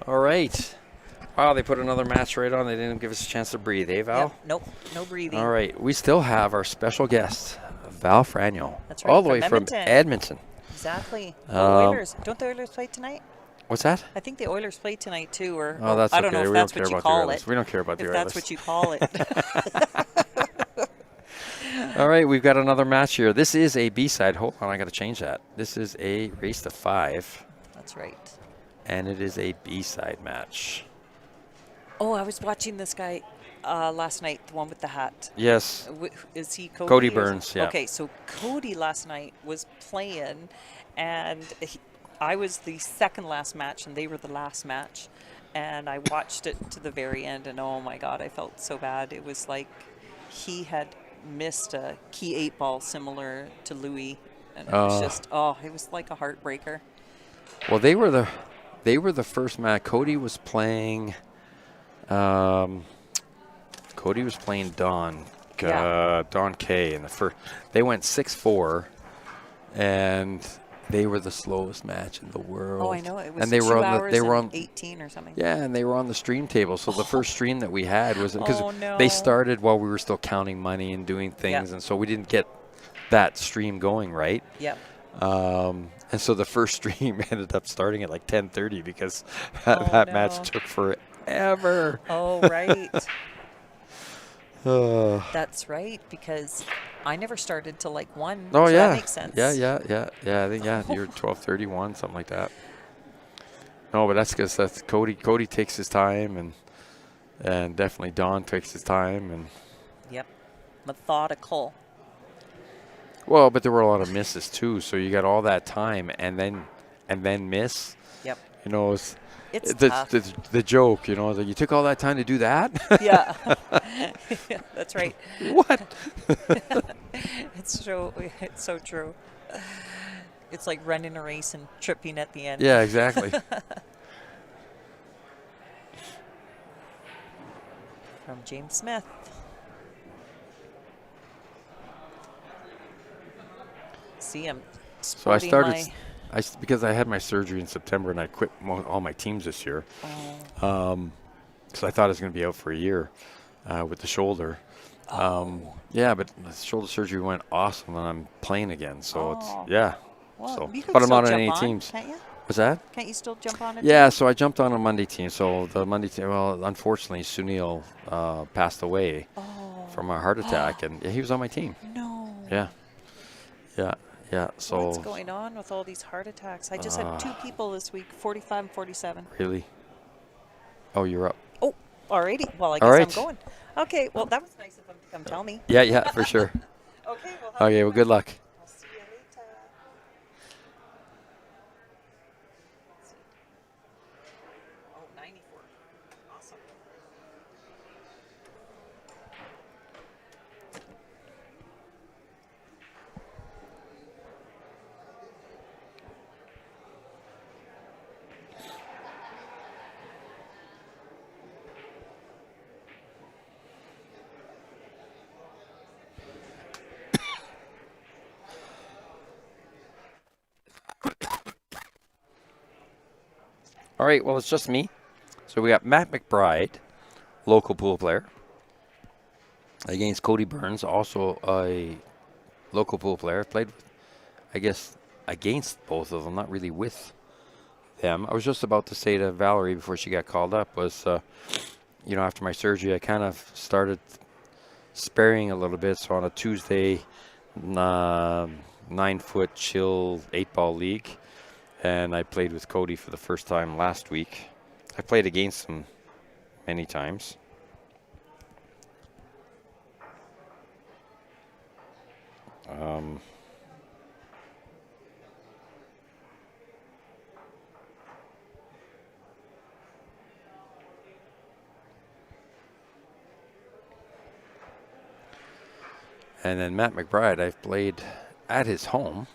All right. Wow, they put another match right on. They didn't give us a chance to breathe, eh, Val? Yep. Nope. No breathing. All right. We still have our special guest, Val Fragno. That's All right. the way From from Edmonton. Edmonton. Exactly. Go Um, Oilers. Don't the Oilers play tonight? what's that? I think the Oilers play tonight too, or Oh, that's I okay. don't know if We don't that's care what you about the call Oilers. it. We don't care about the If Oilers. that's what you call it. All right, we've got another match here. This is a B-side. Hold on, I got to change that. This is a race to 5. That's right. And it is a B-side match. Oh, I was watching this guy last night, the one with the hat. Yes. Is he Cody? Cody Burns, yeah. Okay, so Cody last night was playing, and I was the second last match, and they were the last match. And I watched it to the very end, and oh my God, I felt so bad. It was like he had missed a key 8 ball similar to Louis, and it was just, it was like a heartbreaker. Well, they were the first match. Cody was playing. Cody was playing Don K in the first. They went 6-4, and they were the slowest match in the world. Oh, I know. It was and they 2 were on hours they were and on 18 or something. Yeah, and they were on the stream table. So the first stream that we had was because no. they started while we were still counting money and doing things, Yep. and so we didn't get that stream going right. Yep. And so the first stream ended up starting at like 10:30 because that no. match took forever. Oh, right. That's right, because I never started till like 1. Oh, so yeah. That makes sense. Yeah. I think, you're 12:31, something like that. No, but that's because that's Cody. Cody takes his time, and definitely Don takes his time. And Yep. Methodical. well, but there were a lot of misses too. So you got all that time and then miss. Yep. You know, it's tough. the joke. You know, that you took all that time to do that. Yeah. Yeah, that's right. What? It's so true. It's like running a race and tripping at the end. Yeah, exactly. From James Smith. See, I'm So I started. my- Because I had my surgery in September and I quit all my teams this year. Because I thought I was going to be out for a year with the shoulder. Yeah, but the shoulder surgery went awesome and I'm playing again. So it's Well, so, you can but I'm still not on jump any on, teams. Can't you? What's that? Can't you still jump on it? Yeah, so I jumped on a Monday team. So the Monday team, well, unfortunately, Sunil passed away from a heart attack, and he was on my team. No. Yeah. So What's going on with all these heart attacks? I just had 2 people this week, 45 and 47. really? Oh, you're up. Oh, alrighty. Well, I All guess right. I'm going. Okay, well, that was nice of them to come tell me. Yeah, for sure. Okay, well, Okay, well, good luck. I'll see you later. Oh, 94. Awesome. All right, well, it's just me. So we got Matt McBride, local pool player, against Cody Burns, also a local pool player. Played, I guess, against both of them, not really with them. I was just about to say to Valerie before she got called up was, after my surgery, I kind of started sparing a little bit. So on a Tuesday, 9-foot chill 8-ball league. And I played with Cody for the first time last week. I played against him many times. And then Matt McBride, I've played at his home.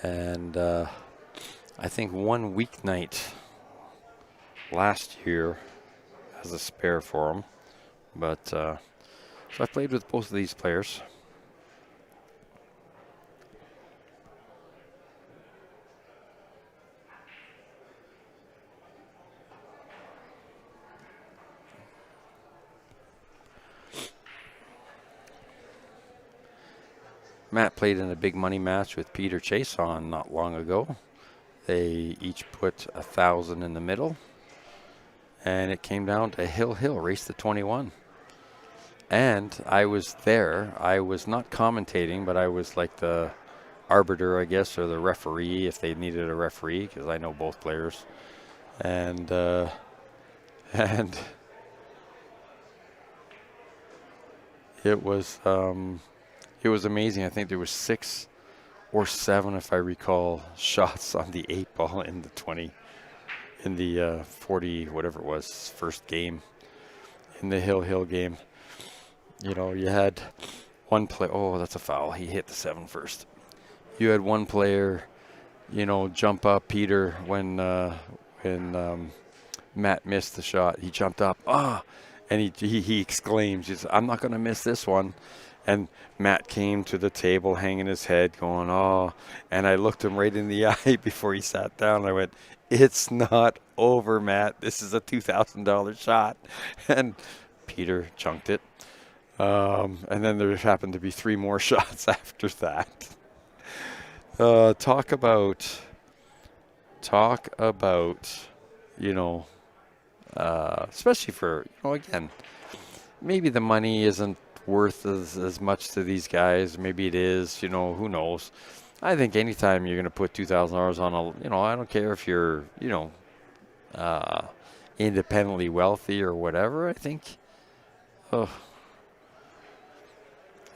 And I think one weeknight last year as a spare for him. But so I played with both of these players. Matt played in a big money match with Peter Chason not long ago. They each put 1,000 in the middle, and it came down to Hill race to 21. And I was there. I was not commentating, but I was like the arbiter, I guess, or the referee if they needed a referee, because I know both players. And and it was amazing. I think there was 6 or 7, if I recall, shots on the 8 ball in the 20, in the 40, whatever it was, first game, in the Hill game. You know, you had one play. Oh, that's a foul. He hit the 7 first. You had one player, you know, jump up, Peter, when Matt missed the shot. He jumped up, and he exclaims, he says, "I'm not going to miss this one." And Matt came to the table hanging his head going, "Oh." And I looked him right in the eye before he sat down. I went, "It's not over, Matt. This is a $2,000 shot." And Peter chunked it. And then there happened to be 3 more shots after that. Talk about, you know, especially for, you know, again, maybe the money isn't worth as much to these guys. Maybe it is, you know, who knows. I think anytime you're going to put $2,000 on a, you know, I don't care if you're, you know, independently wealthy or whatever. I think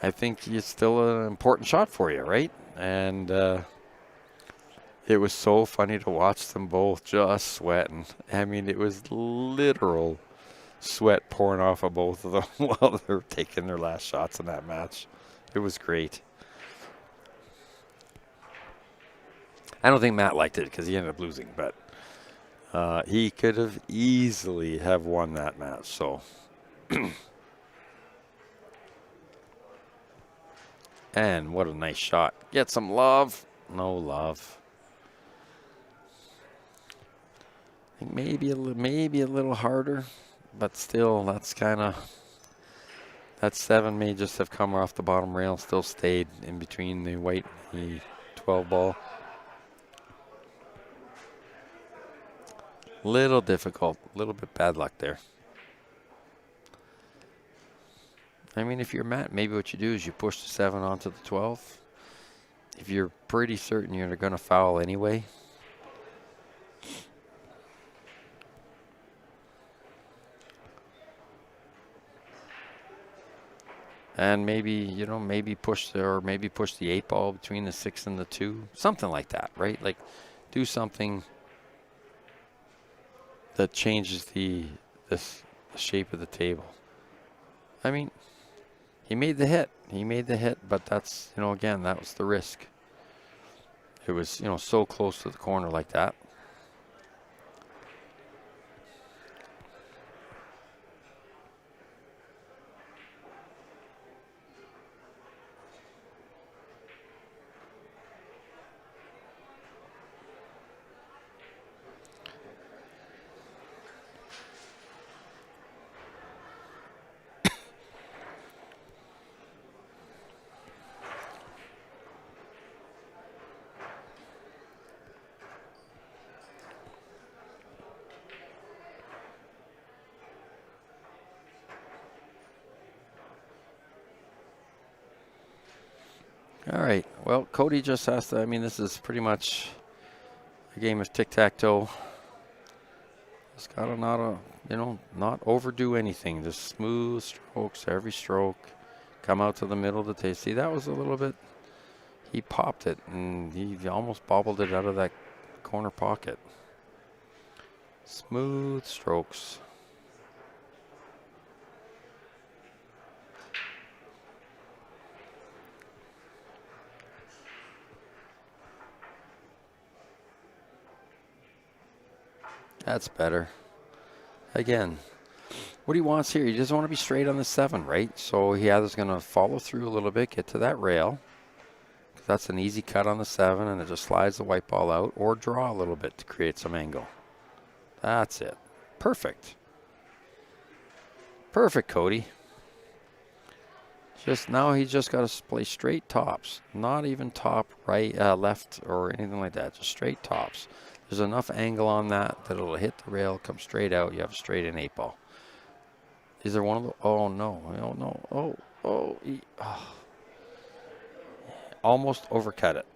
it's still an important shot for you, right? And it was so funny to watch them both just sweating. I mean, it was literal sweat pouring off of both of them while they were taking their last shots in that match. It was great. I don't think Matt liked it because he ended up losing, but he could have easily have won that match. So, and what a nice shot. Get some love. No love. I think maybe a little harder, but still, that's kind of, that 7 may just have come off the bottom rail, still stayed in between the white and the 12 ball. Little difficult, a little bit bad luck there. I mean, if you're Matt, maybe what you do is you push the 7 onto the 12. If you're pretty certain you're going to foul anyway, and maybe, you know, maybe push the 8 ball between the 6 and the 2, something like that, right? Like, do something that changes the shape of the table. I mean, he made the hit, but that's, you know, again, that was the risk. It was, you know, so close to the corner like that. All right. Well, Cody just has to, I mean, this is pretty much a game of tic-tac-toe. Just got to not overdo anything. Just smooth strokes every stroke. Come out to the middle of the table. See, that was a little bit, he popped it, and he almost bobbled it out of that corner pocket. Smooth strokes. That's better. Again, what he wants here, he doesn't want to be straight on the 7, right? So he either's going to follow through a little bit, get to that rail. That's an easy cut on the 7, and it just slides the white ball out, or draw a little bit to create some angle. That's it. Perfect. Perfect, Cody. Just now, he's just got to play straight tops, not even top, right, left, or anything like that. Just straight tops. There's enough angle on that that it'll hit the rail, come straight out. You have a straight in 8-ball. Is there one of the? Oh no! Oh no! Oh. Almost overcut it.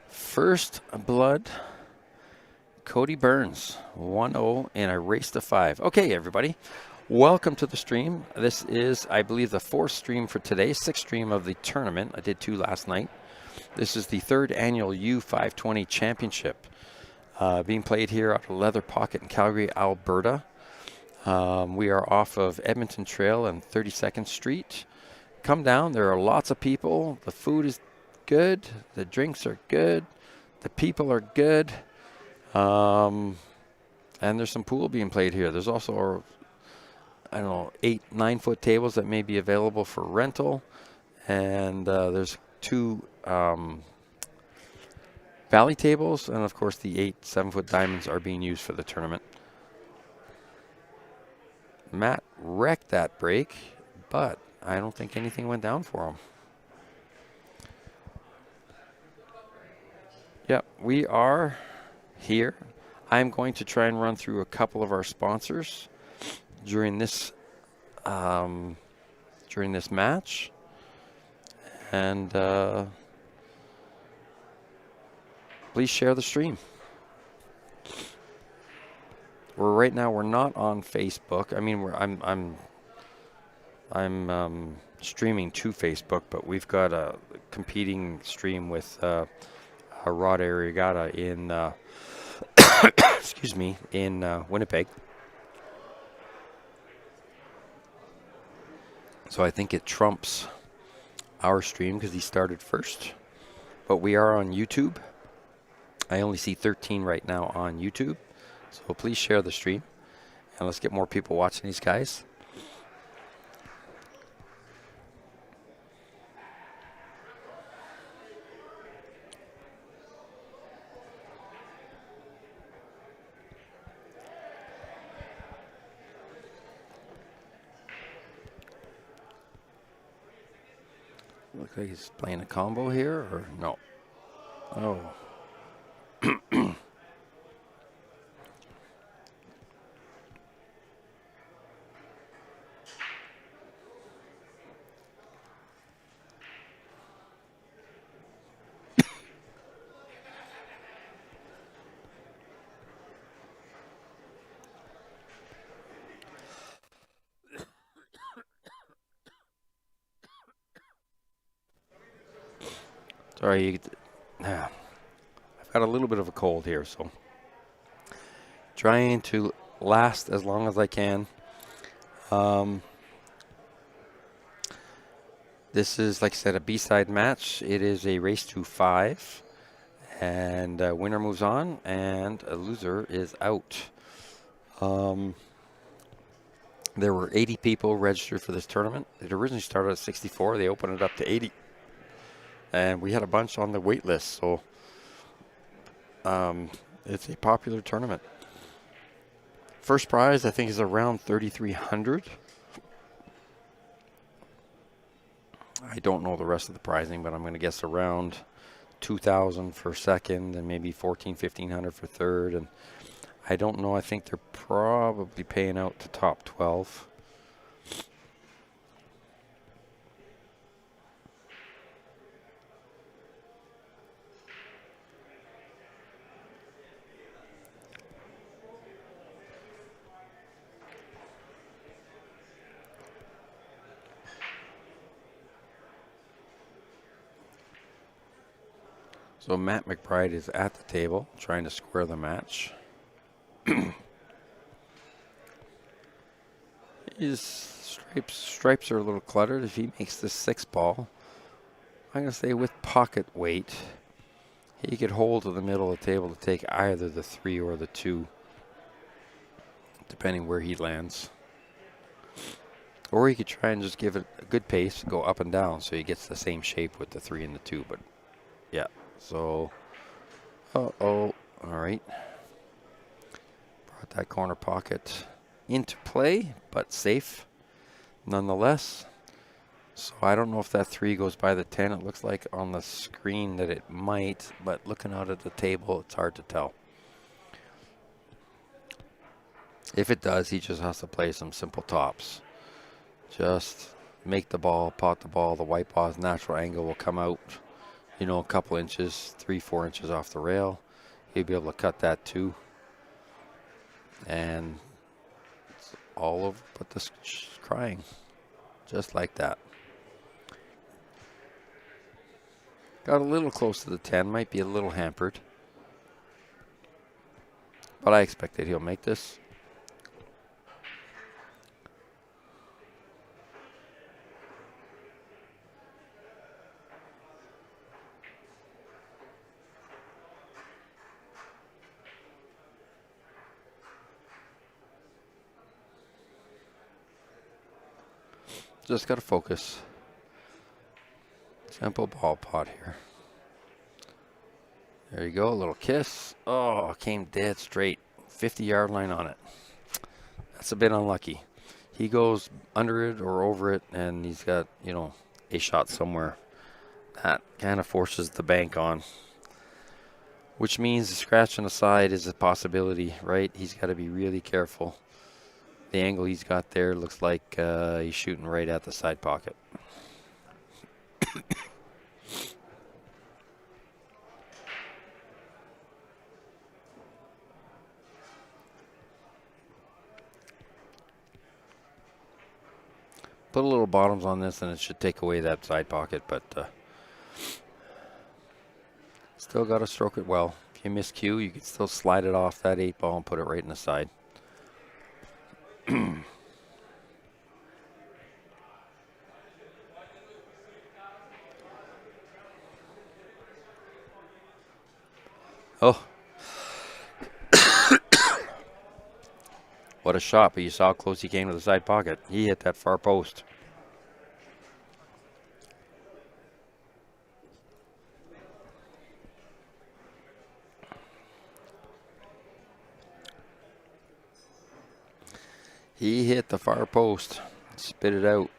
First blood, Cody Burns, 1-0 in a race to 5. Okay, everybody, welcome to the stream. This is, I believe, the 4th stream for today, 6th stream of the tournament. I did 2 last night. This is the 3rd annual U520 Championship being played here out of Leather Pocket in Calgary, Alberta. We are off of Edmonton Trail and 32nd Street. Come down, there are lots of people. The food is good, the drinks are good. The people are good, and there's some pool being played here. There's also, I don't know, 8-9-foot tables that may be available for rental, and there's 2 valley tables, and of course the 8 7-foot diamonds are being used for the tournament. Matt wrecked that break, but I don't think anything went down for him. Yep, we are here. I'm going to try and run through a couple of our sponsors during this match, and please share the stream. Right now we're not on Facebook. I mean, I'm streaming to Facebook, but we've got a competing stream with Rod Arriagata in excuse me, in Winnipeg. So I think it trumps our stream because he started first. But we are on YouTube. I only see 13 right now on YouTube. So please share the stream. And let's get more people watching these guys. Looks like he's playing a combo here, or no? Oh. Sorry, I've got a little bit of a cold here, so trying to last as long as I can. This is, like I said, a B-side match. It is a race to 5, and a winner moves on, and a loser is out. There were 80 people registered for this tournament. It originally started at 64. They opened it up to 80. And we had a bunch on the wait list, so it's a popular tournament. First prize, I think, is around $3,300. I don't know the rest of the pricing, but I'm going to guess around $2,000 for second, and maybe $1,400-1,500 for third. And I don't know. I think they're probably paying out to top 12. So Matt McBride is at the table trying to square the match. His stripes are a little cluttered. If he makes this 6-ball, I'm going to say with pocket weight, he could hold to the middle of the table to take either the 3 or the 2, depending where he lands. Or he could try and just give it a good pace, go up and down, so he gets the same shape with the 3 and the 2. But yeah, so all right. Brought that corner pocket into play, but safe nonetheless. So I don't know if that 3 goes by the 10. It looks like on the screen that it might, but looking out at the table, it's hard to tell. If it does, he just has to play some simple tops. Just make the ball, pot the ball. The white ball's natural angle will come out, you know, a couple inches, 3-4 inches off the rail. He'll be able to cut that too. And it's all over but the crying. Just like that. Got a little close to the 10. Might be a little hampered. But I expect that he'll make this. Just got to focus. Simple ball pot here. There you go, a little kiss. Oh, came dead straight. 50-yard line on it. That's a bit unlucky. He goes under it or over it, and he's got, you know, a shot somewhere. That kind of forces the bank on. Which means the scratch on the side is a possibility, right? He's got to be really careful. The angle he's got there looks like he's shooting right at the side pocket. Put a little bottoms on this and it should take away that side pocket, but still got to stroke it well. If you miss cue, you can still slide it off that 8 ball and put it right in the side. Oh. What a shot, but you saw how close he came to the side pocket. He hit that far post. He hit the far post. Spit it out.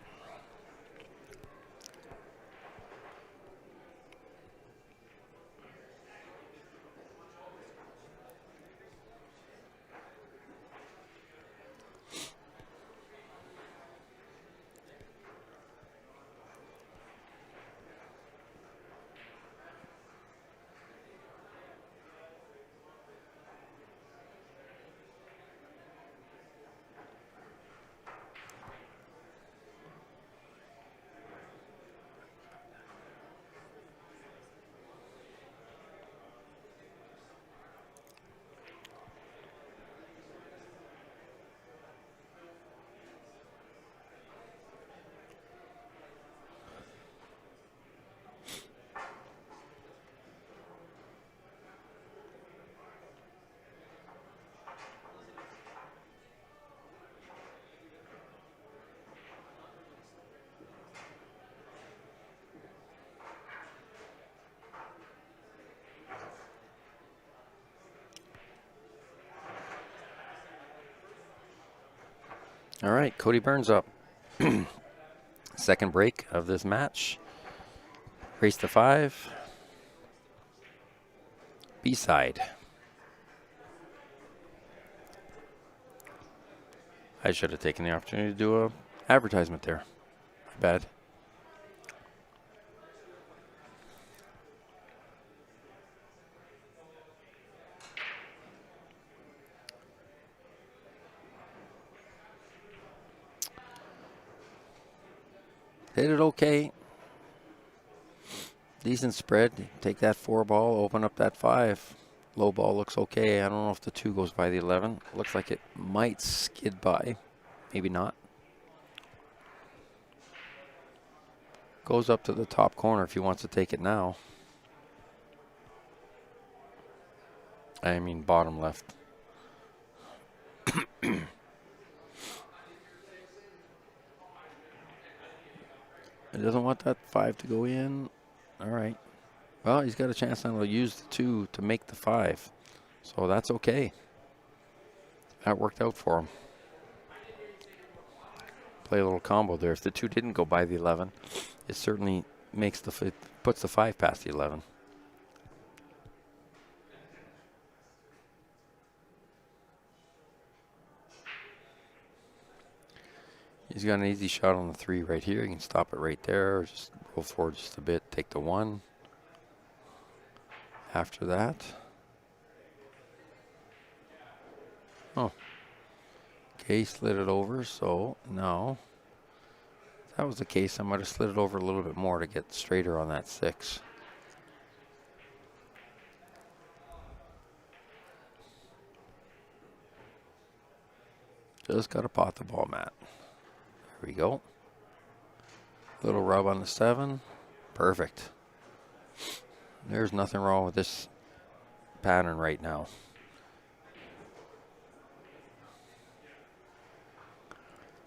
All right, Cody Burns up. Second break of this match. Race to 5. B-side. I should have taken the opportunity to do a advertisement there. My bad. Hit it okay. Decent spread. Take that 4 ball, open up that 5. Low ball looks okay. I don't know if the 2 goes by the 11. Looks like it might skid by. Maybe not. Goes up to the top corner if he wants to take it now. I mean bottom left. He doesn't want that 5 to go in. All right. Well, he's got a chance now to use the 2 to make the 5. So that's okay. That worked out for him. Play a little combo there. If the 2 didn't go by the 11, it certainly puts the 5 past the 11. He's got an easy shot on the 3 right here. He can stop it right there, or just roll forward just a bit, take the 1. After that. Oh. Okay, slid it over, so now, if that was the case, I might have slid it over a little bit more to get straighter on that 6. Just got to pot the ball, Matt. There we go. Little rub on the 7. Perfect. There's nothing wrong with this pattern right now.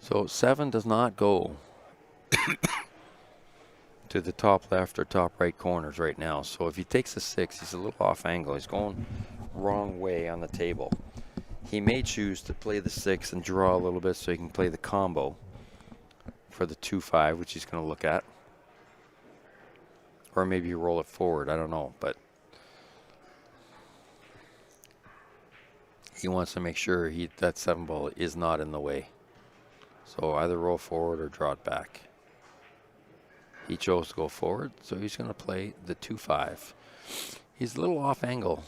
So 7 does not go to the top left or top right corners right now. So if he takes the 6, he's a little off angle. He's going wrong way on the table. He may choose to play the 6 and draw a little bit so he can play the combo for the 2-5, which he's going to look at. Or maybe you roll it forward. I don't know. But he wants to make sure that 7 ball is not in the way. So either roll forward or draw it back. He chose to go forward, so he's going to play the 2-5. He's a little off angle.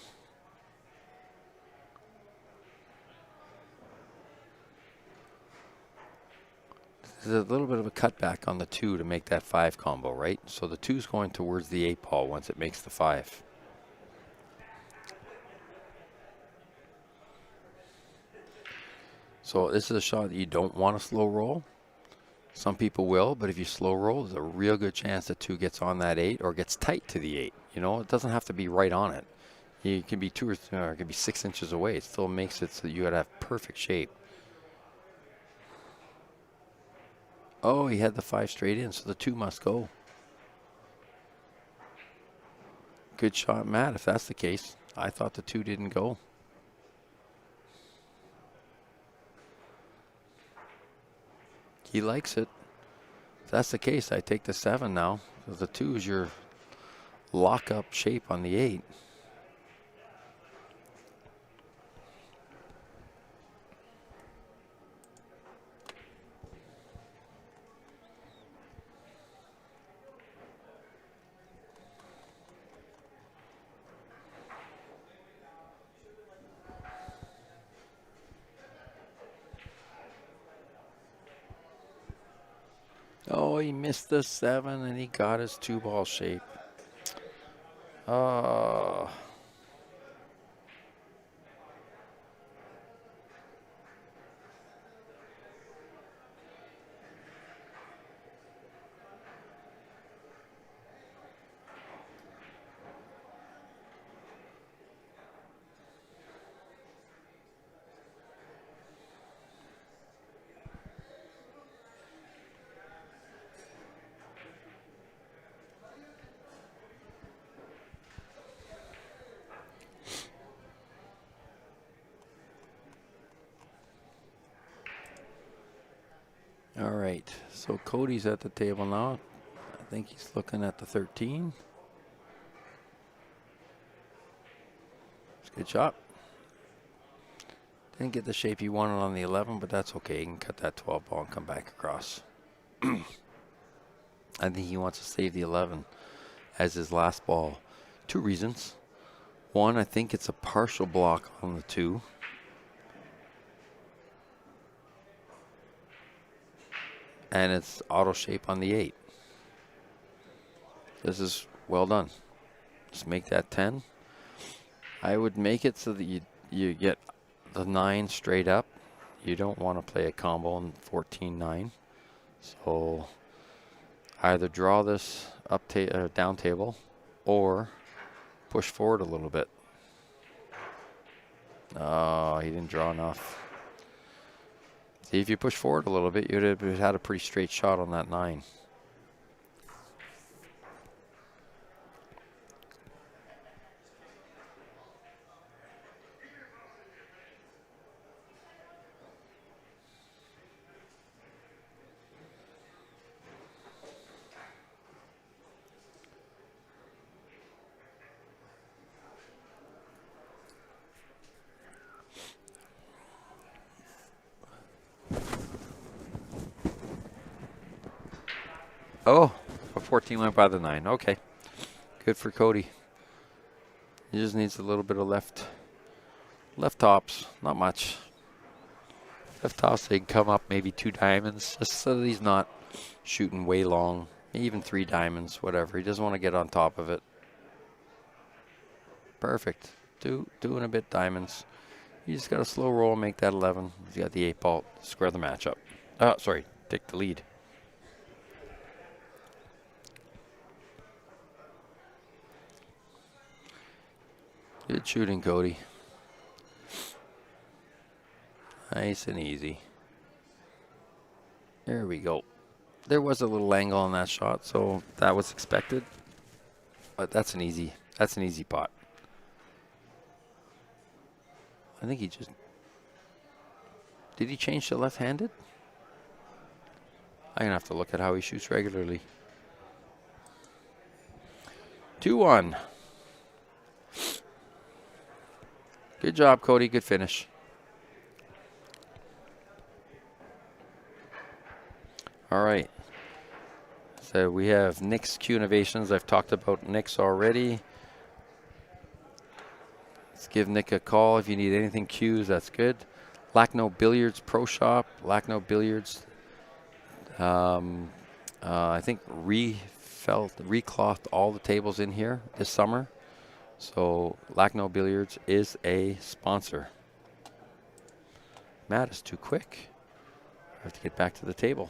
There's a little bit of a cutback on the 2 to make that 5 combo, right? So the 2's going towards the 8 ball once it makes the 5. So this is a shot that you don't want to slow roll. Some people will, but if you slow roll, there's a real good chance that 2 gets on that 8 or gets tight to the 8. You know, it doesn't have to be right on it. You can be 2 or it can be 6 inches away. It still makes it so that you got to have perfect shape. Oh, he had the 5 straight in, so the 2 must go. Good shot, Matt, if that's the case. I thought the 2 didn't go. He likes it. If that's the case, I take the 7 now. Because the 2 is your lock-up shape on the 8. Oh, he missed the 7 and he got his 2-ball shape. Oh. All right, so Cody's at the table now. I think he's looking at the 13. It's a good shot. Didn't get the shape he wanted on the 11, but that's okay. He can cut that 12 ball and come back across. I think he wants to save the 11 as his last ball. 2 reasons. One, I think it's a partial block on the 2. And it's auto shape on the 8. This is well done. Just make that 10. I would make it so that you get the 9 straight up. You don't want to play a combo in 14-9. So either draw this down table or push forward a little bit. Oh, he didn't draw enough. See, if you push forward a little bit, you'd have had a pretty straight shot on that 9. Oh, a 14 went by the 9. Okay. Good for Cody. He just needs a little bit of left tops. Not much. Left tops, they can come up maybe 2 diamonds, just so that he's not shooting way long. Even 3 diamonds, whatever. He doesn't want to get on top of it. Perfect. 2 and a bit diamonds. You just got a slow roll and make that 11. He's got the 8 ball. Square the match up. Oh, sorry. Take the lead. Good shooting, Cody. Nice and easy. There we go. There was a little angle on that shot, so that was expected. But that's an easy pot. I think he just... Did he change to left-handed? I'm going to have to look at how he shoots regularly. 2-1. Good job, Cody. Good finish. All right. So we have Nick's Q Innovations. I've talked about Nick's already. Let's give Nick a call if you need anything Q's. That's good. Lackno Billiards Pro Shop. Lackno Billiards. I think reclothed all the tables in here this summer. So Lackno Billiards is a sponsor. Matt is too quick. I have to get back to the table.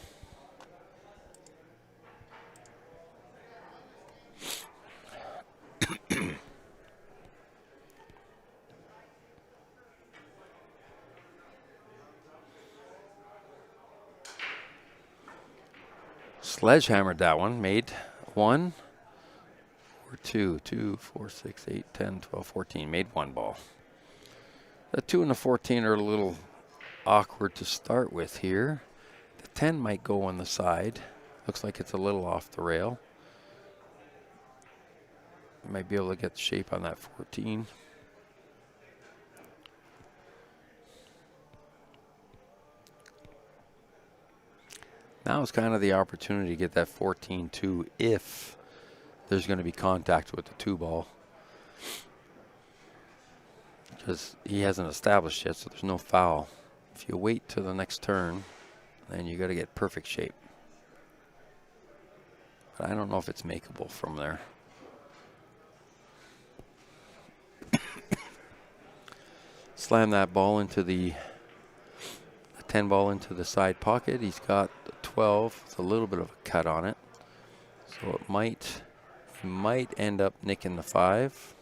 Sledgehammered that one. Made 1 or 2. 2, 4, 6, 8, 10, 12, 14. Made 1 ball. The 2 and the 14 are a little awkward to start with here. The 10 might go on the side. Looks like it's a little off the rail. Might be able to get the shape on that 14. Now is kind of the opportunity to get that 14-2 if there's going to be contact with the 2 ball. Because he hasn't established yet, so there's no foul. If you wait till the next turn, then you got to get perfect shape. But I don't know if it's makeable from there. Slam that ball into the 10 ball into the side pocket. He's got the 12 with a little bit of a cut on it. So it might end up nicking the 5.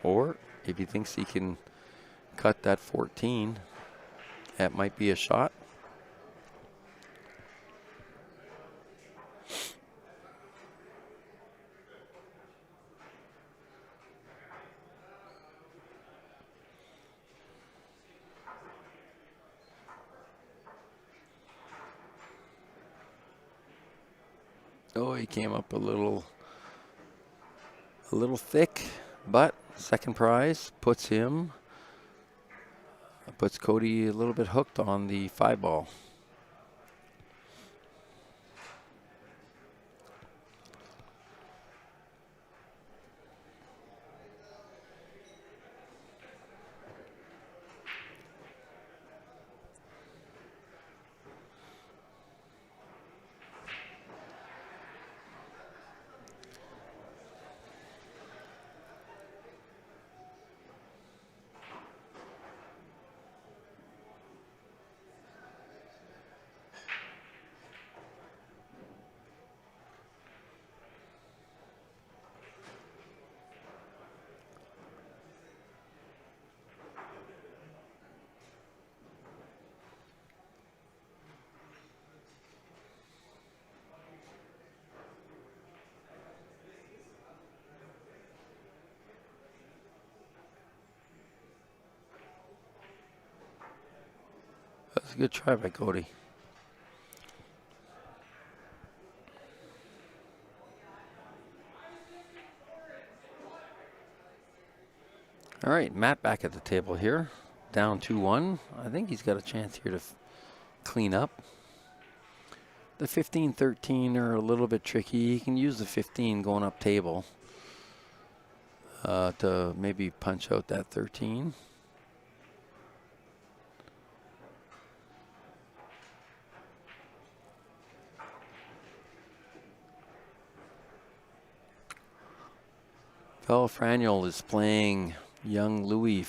Or if he thinks he can cut that 14, that might be a shot. Oh, he came up a little thick, but second prize puts Cody a little bit hooked on the 5 ball. That's a good try by Cody. All right, Matt back at the table here. Down 2-1. I think he's got a chance here to clean up. The 15-13 are a little bit tricky. You can use the 15 going up table to maybe punch out that 13. Belle Franiel is playing young Louis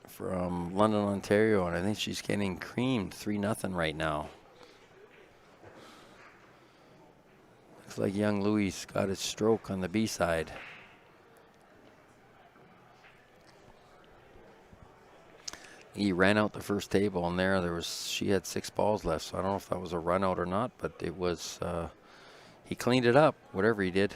from London, Ontario, and I think she's getting creamed 3-0 right now. Looks like young Louis got his stroke on the B side. He ran out the first table, and she had 6 balls left, so I don't know if that was a run out or not, but it was, he cleaned it up, whatever he did.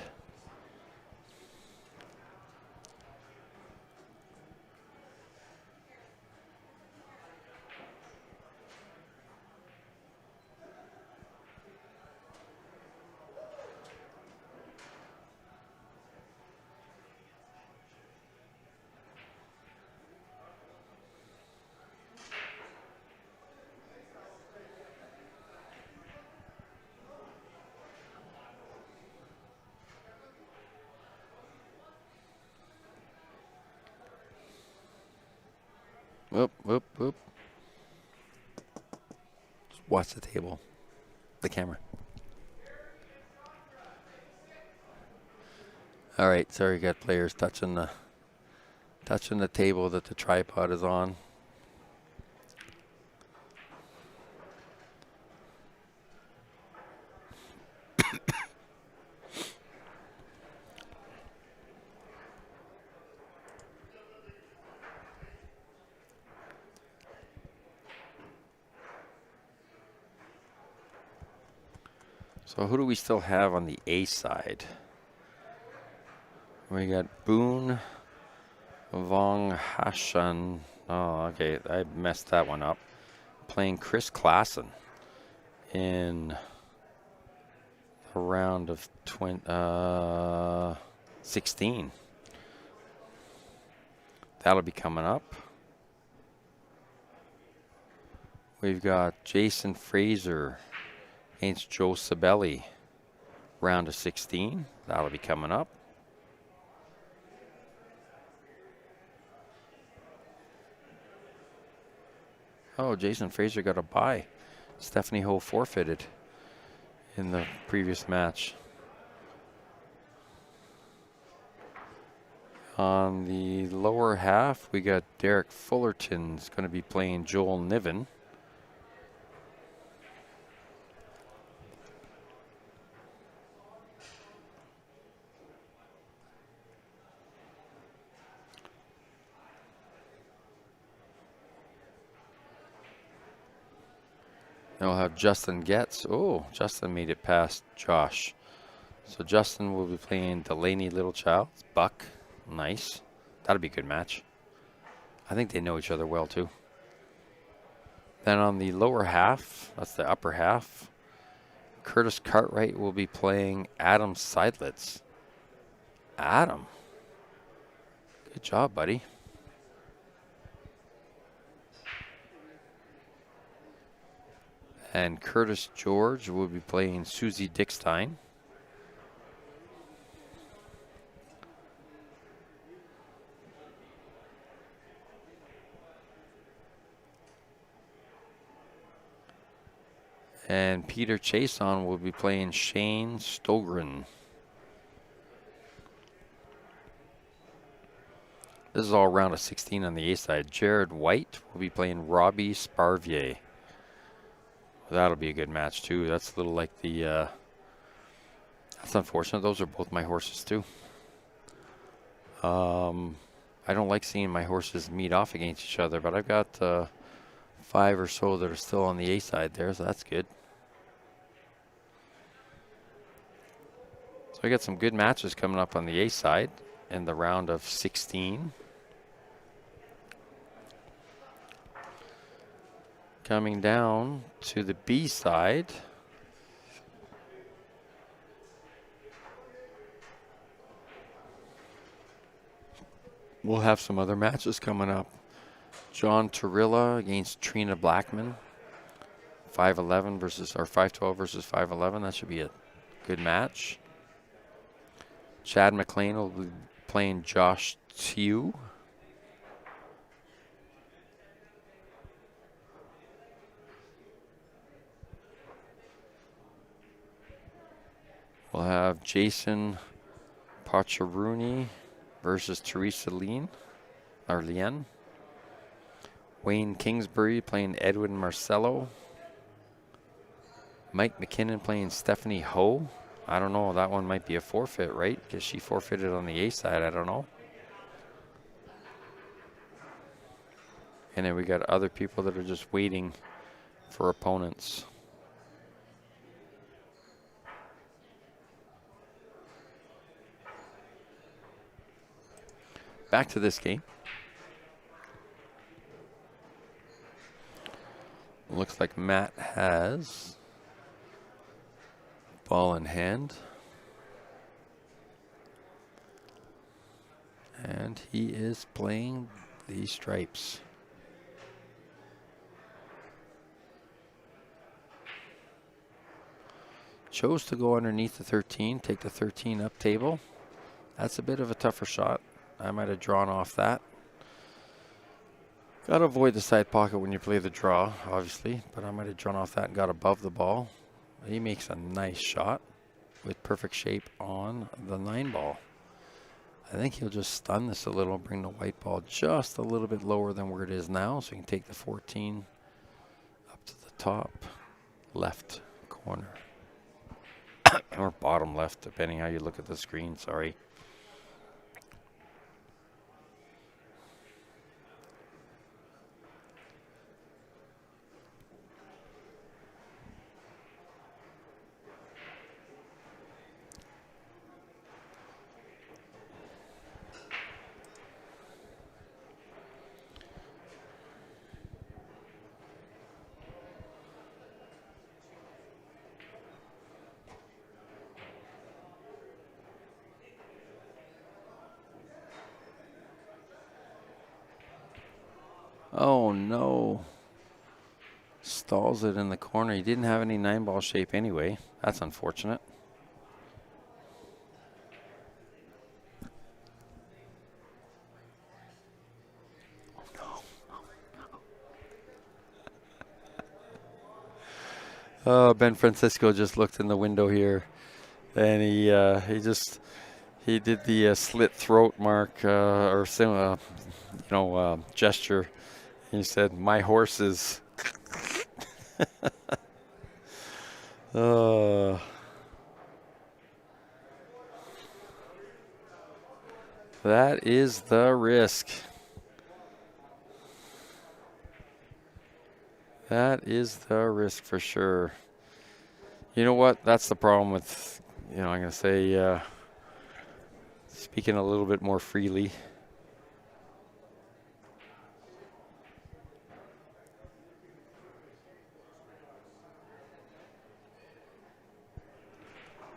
Whoop, whoop, whoop. Just watch the table, the camera. All right, sorry, you got players touching the table that the tripod is on. So who do we still have on the A side? We got Boone, Vong Hashan. Oh, okay, I messed that one up. Playing Chris Klassen in a round of 16. That'll be coming up. We've got Jason Fraser against Joe Sabelli, round of 16. That'll be coming up. Oh, Jason Fraser got a bye. Stephanie Ho forfeited in the previous match. On the lower half, we got Derek Fullerton's going to be playing Joel Niven. Then we'll have Justin Getz. Oh, Justin made it past Josh. So Justin will be playing Delaney Littlechild. Buck. Nice. That'll be a good match. I think they know each other well, too. Then on the lower half, that's the upper half, Curtis Cartwright will be playing Adam Seidlitz. Adam. Good job, buddy. And Curtis George will be playing Susie Dickstein. And Peter Chason will be playing Shane Stogren. This is all round of 16 on the A side. Jared White will be playing Robbie Sparvier. That'll be a good match, too. That's a little like the... that's unfortunate. Those are both my horses, too. I don't like seeing my horses meet off against each other, but I've got 5 or so that are still on the A side there, so that's good. So I got some good matches coming up on the A side in the round of 16. Coming down to the B side. We'll have some other matches coming up. John Torilla against Trina Blackman. 5'11 versus, or 5'12 versus 5'11. That should be a good match. Chad McLean will be playing Josh Tew. We'll have Jason Pacharuni versus Teresa Lien. Wayne Kingsbury playing Edwin Marcello. Mike McKinnon playing Stephanie Ho. I don't know. That one might be a forfeit, right? Because she forfeited on the A side. I don't know. And then we got other people that are just waiting for opponents. Back to this game. Looks like Matt has ball in hand. And he is playing the stripes. Chose to go underneath the 13, take the 13 up table. That's a bit of a tougher shot. I might have drawn off that. Got to avoid the side pocket when you play the draw, obviously, but I might have drawn off that and got above the ball. He makes a nice shot with perfect shape on the 9 ball. I think he'll just stun this a little, bring the white ball just a little bit lower than where it is now, so he can take the 14 up to the top left corner. Or bottom left, depending how you look at the screen, sorry. Oh no. Stalls it in the corner. He didn't have any 9 ball shape anyway. That's unfortunate. Oh, Ben Francisco just looked in the window here, and he did the slit throat mark or gesture. He said, "My horses." That is the risk. That is the risk for sure. You know what? That's the problem with, I'm going to say, speaking a little bit more freely.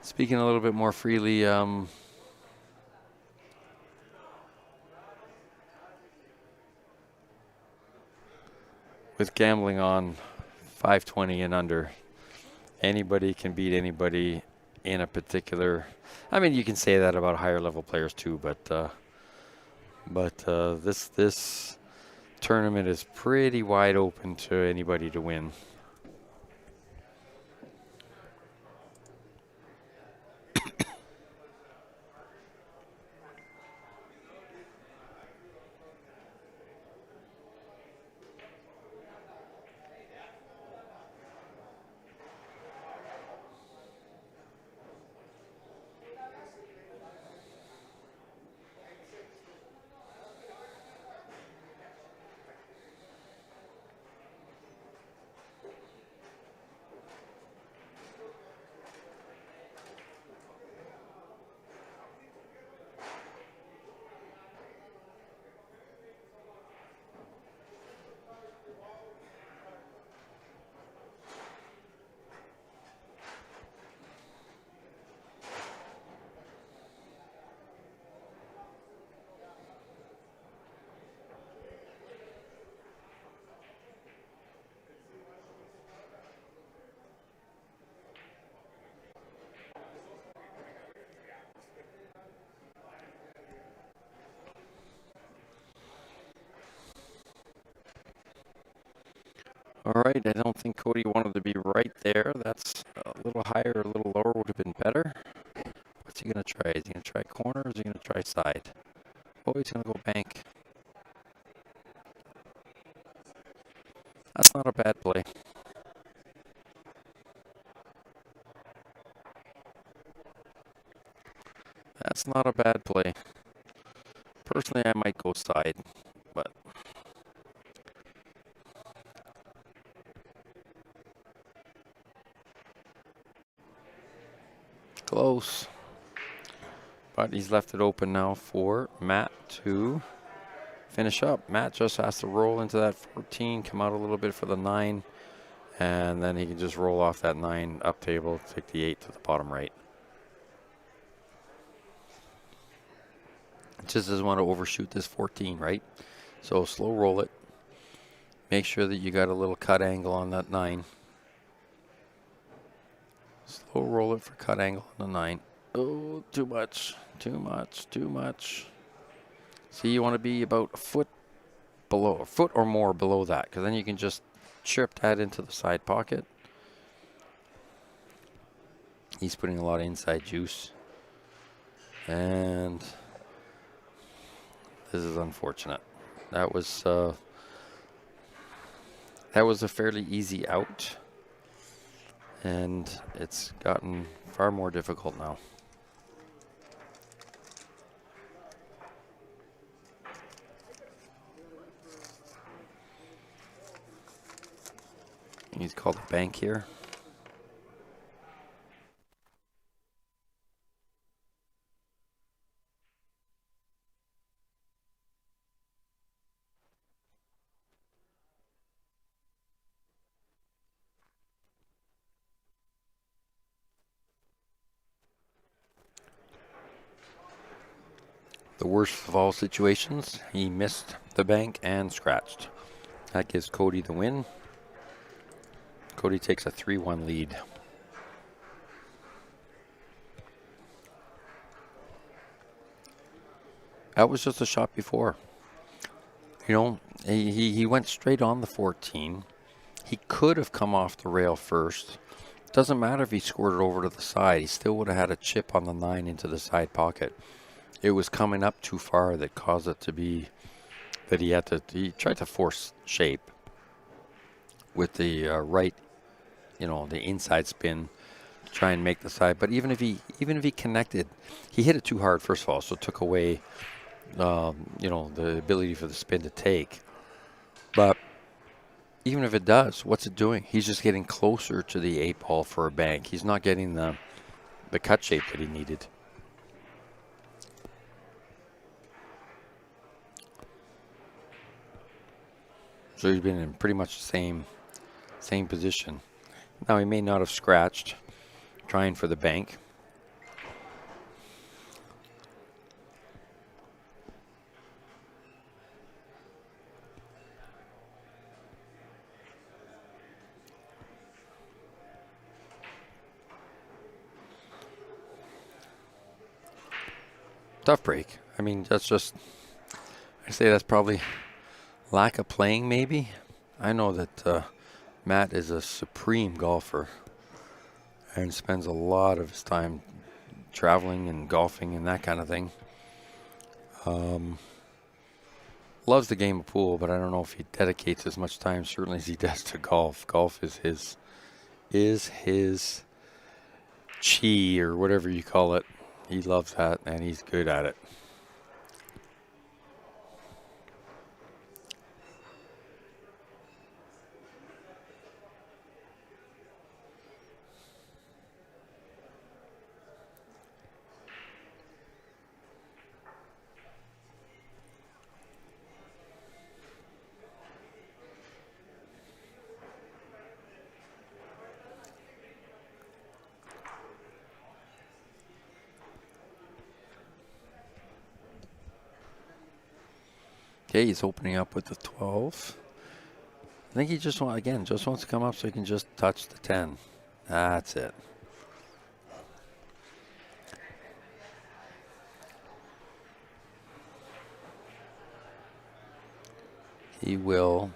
Speaking a little bit more freely, with gambling on 520 and under, anybody can beat anybody in a particular. I mean, you can say that about higher level players too, but this tournament is pretty wide open to anybody to win. All right, I don't think Cody wanted to be right there. That's a little higher, a little lower would have been better. What's he going to try? Is he going to try corner or is he going to try side? Oh, he's going to go bank. That's not a bad play. That's not a bad play. Personally, I might go side, but close. But he's left it open now for Matt to finish up. Matt just has to roll into that 14, come out a little bit for the 9, and then he can just roll off that 9 up table, take the 8 to the bottom right. Just doesn't want to overshoot this 14, right? So slow roll it. Make sure that you got a little cut angle on that 9. Slow roll it for cut angle on the 9. Oh, too much, too much, too much. See, you want to be about a foot below, a foot or more below that, because then you can just chirp that into the side pocket. He's putting a lot of inside juice. And this is unfortunate. That was a fairly easy out. And it's gotten far more difficult now. He's called a bank here. The worst of all situations, he missed the bank and scratched. That gives Cody the win. Cody takes a 3-1 lead. That was just a shot before. You know, he went straight on the 14. He could have come off the rail first. Doesn't matter if he scored it over to the side. He still would have had a chip on the 9 into the side pocket. It was coming up too far that caused it to be that he tried to force shape with the right, the inside spin to try and make the side. But even if he connected, he hit it too hard, first of all, so it took away the ability for the spin to take. But even if it does, what's it doing? He's just getting closer to the 8 ball for a bank. He's not getting the cut shape that he needed. So he's been in pretty much the same position. Now he may not have scratched, trying for the bank. Tough break. I mean, I say that's probably lack of playing, maybe. I know that Matt is a supreme golfer and spends a lot of his time traveling and golfing and that kind of thing. Loves the game of pool, but I don't know if he dedicates as much time, certainly, as he does to golf. Golf is his chi, or whatever you call it. He loves that, and he's good at it. Okay, he's opening up with the 12. I think he just wants to come up so he can just touch the 10. That's it. He will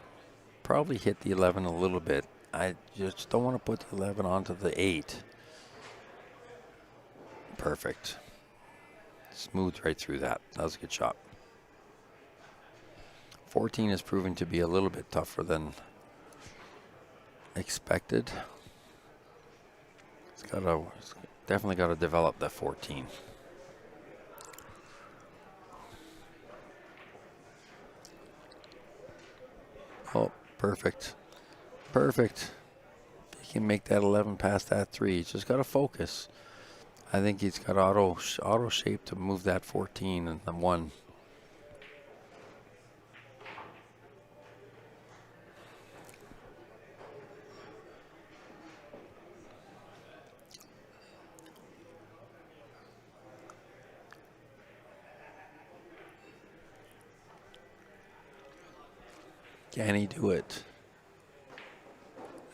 probably hit the 11 a little bit. I just don't want to put the 11 onto the 8. Perfect. Smooth right through that. That was a good shot. 14 is proving to be a little bit tougher than expected. It's definitely got to develop that 14. Oh, perfect. Perfect. He can make that 11 past that 3. He's just got to focus. I think he's got auto shape to move that 14 and the 1. Can he do it?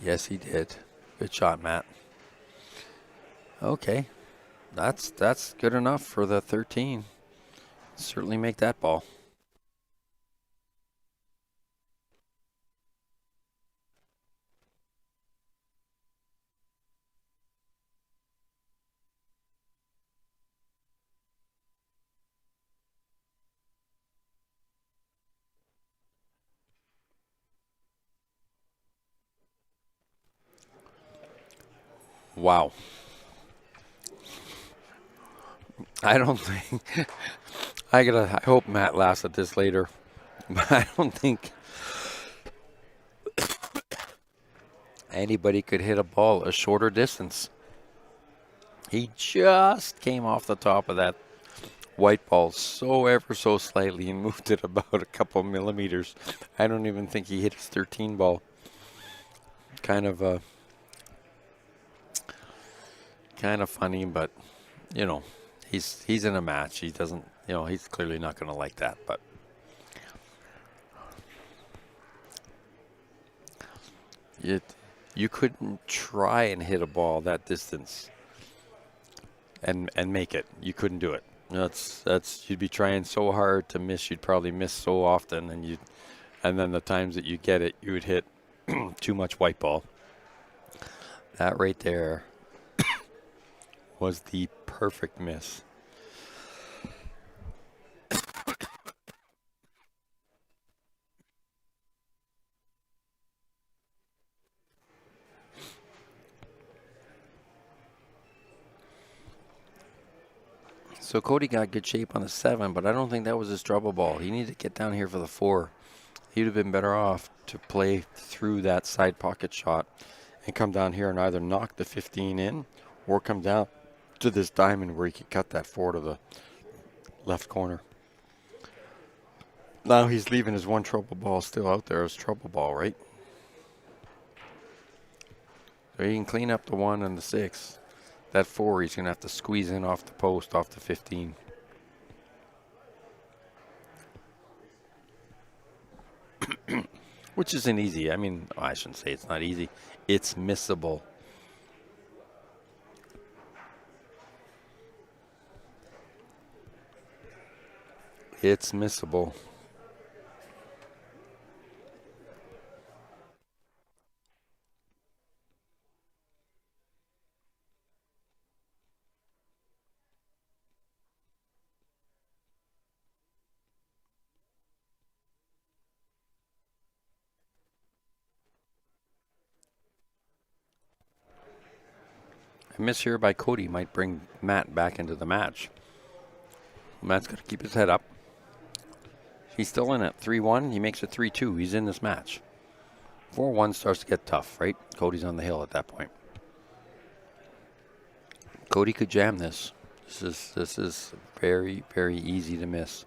Yes, he did. Good shot, Matt. Okay. That's good enough for the 13. Certainly make that ball. Wow. I don't think I hope Matt laughs at this later. But I don't think anybody could hit a ball a shorter distance. He just came off the top of that white ball so ever so slightly and moved it about a couple millimeters. I don't even think he hit his 13 ball. Kind of funny, but you know, he's in a match. He doesn't, he's clearly not going to like that, but you couldn't try and hit a ball that distance and make it. You couldn't do it. That's you'd be trying so hard to miss. You'd probably miss so often, and then the times that you get it, you would hit too much white ball. That right there was the perfect miss. So Cody got good shape on the 7, but I don't think that was his trouble ball. He needed to get down here for the 4. He'd have been better off to play through that side pocket shot and come down here and either knock the 15 in or come down to this diamond where he could cut that 4 to the left corner. Now he's leaving his one trouble ball still out there as trouble ball, right? So he can clean up the 1 and the 6. That 4, he's going to have to squeeze in off the post, off the 15. Which isn't easy. I mean, I shouldn't say it's not easy. It's missable. It's missable. A miss here by Cody might bring Matt back into the match. Matt's got to keep his head up. He's still in at 3-1. He makes it 3-2. He's in this match. 4-1 starts to get tough, right? Cody's on the hill at that point. Cody could jam this. This is very, very easy to miss.